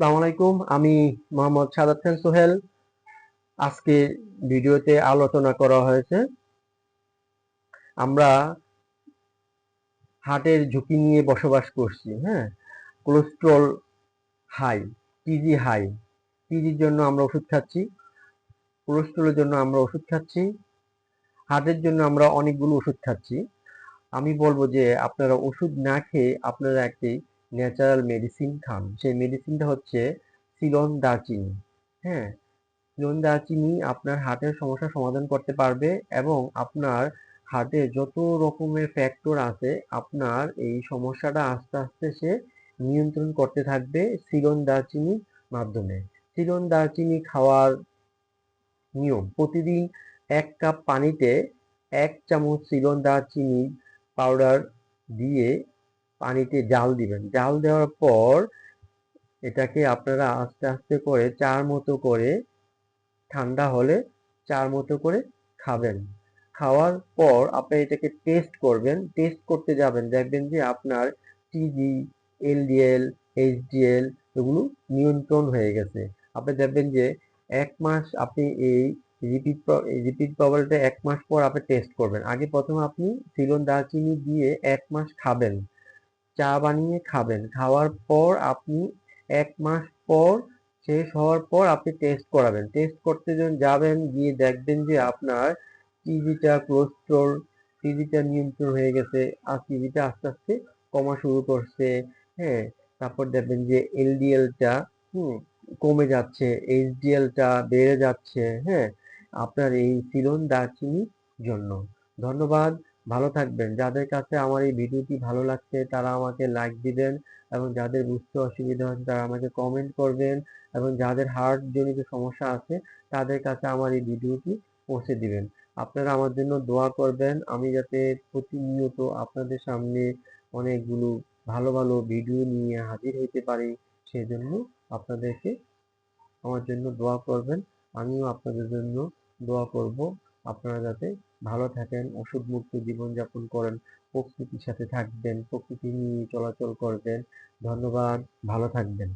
আসসালামু আলাইকুম। আমি মোহাম্মদ সাদাত খান সোহেল। আজকে ভিডিওতে আলোচনা করা হয়েছে আমরা হার্টের ঝুঁকি নিয়ে বসবাস করছি। হ্যাঁ, কোলেস্টেরল হাই, টিজি হাই। টিজির জন্য আমরা ওষুধ খাচ্ছি, কোলেস্টেরলের জন্য আমরা ওষুধ খাচ্ছি, হার্টের জন্য আমরা অনেকগুলো ওষুধ খাচ্ছি। আমি বলবো যে আপনারা ওষুধ না খেয়ে আপনারা একটি ন্যাচারাল মেডিসিন খান। সেই মেডিসিনটা হচ্ছে সিলন দারচিনি। হ্যাঁ, সিলন দারচিনি আপনার হার্টের সমস্যার সমাধান করতে পারবে এবং আপনার হার্টে যত রকমের ফ্যাক্টর আছে আপনার এই সমস্যাটা আস্তে আস্তে সে নিয়ন্ত্রণ করতে থাকবে সিলন দারচিনির মাধ্যমে। সিলন দারচিনি খাওয়ার নিয়ম: প্রতিদিন ১ কাপ পানিতে ১ চামচ সিলন দারচিনি পাউডার দিয়ে পানিতে জাল দিবেন। জাল দেওয়ার পর এটাকে আপনারা আস্তে আস্তে করে চা'র মতো করে ঠান্ডা হলে চা'র মতো করে খাবেন। খাওয়ার পর আপনি এটাকে টেস্ট করবেন। টেস্ট করতে যাবেন, দেখবেন যে আপনার টিজি, এলডিএল, এইচডিএল এগুলো নিয়ন্ত্রণ হয়ে গেছে। আপনি দেখবেন যে ১ মাস আপনি এই রিপিট প্রবাবিলিটি ১ মাস পর আপনি টেস্ট করবেন। আগে প্রথমে আপনি সিলন দারচিনি দিয়ে ১ মাস খাবেন। চা বানিয়ে খাবেন। খাওয়ার পর আপনি ১ মাস পর শেষ হওয়ার পর আপনি টেস্ট করাবেন। টেস্ট করতে যখন যাবেন, গিয়ে দেখবেন যে আপনার টিবিটা, কোলেস্টেরল, টিবিটা নিয়ন্ত্রণ হয়ে গেছে। আর টিবিটা আস্তে আস্তে কমা শুরু করছে। হ্যাঁ, তারপর দেখবেন যে এলডিএলটা কমে যাচ্ছে, এইচডিএলটা বেড়ে যাচ্ছে। হ্যাঁ, আপনার এই সিলন দারচিনির জন্য। ধন্যবাদ। ভালো থাকবেন। যাদের কাছে আমার এই ভিডিওটি ভালো লাগছে তারা আমাকে লাইক দিবেন এবং যাদের বুঝতে অসুবিধা হচ্ছে তারা আমাকে কমেন্ট করবেন এবং যাদের হার্ট জনিত সমস্যা আছে তাদের কাছে আমার এই ভিডিওটি পৌঁছে দিবেন। আপনারা আমার জন্য দোয়া করবেন, আমি যাতে প্রতিনিয়ত আপনাদের সামনে অনেকগুলো ভালো ভালো ভিডিও নিয়ে হাজির হইতে পারি। সেজন্য আপনাদেরকে আমার জন্য দোয়া করবেন। আমিও আপনাদের জন্য দোয়া করব। আপনারা যাতে ভালো থাকেন, ওষুধ-মুক্ত জীবনযাপন করেন, প্রকৃতির সাথে থাকবেন, প্রকৃতি নিয়ে চলাচল করবেন। ধন্যবাদ, ভালো থাকবেন।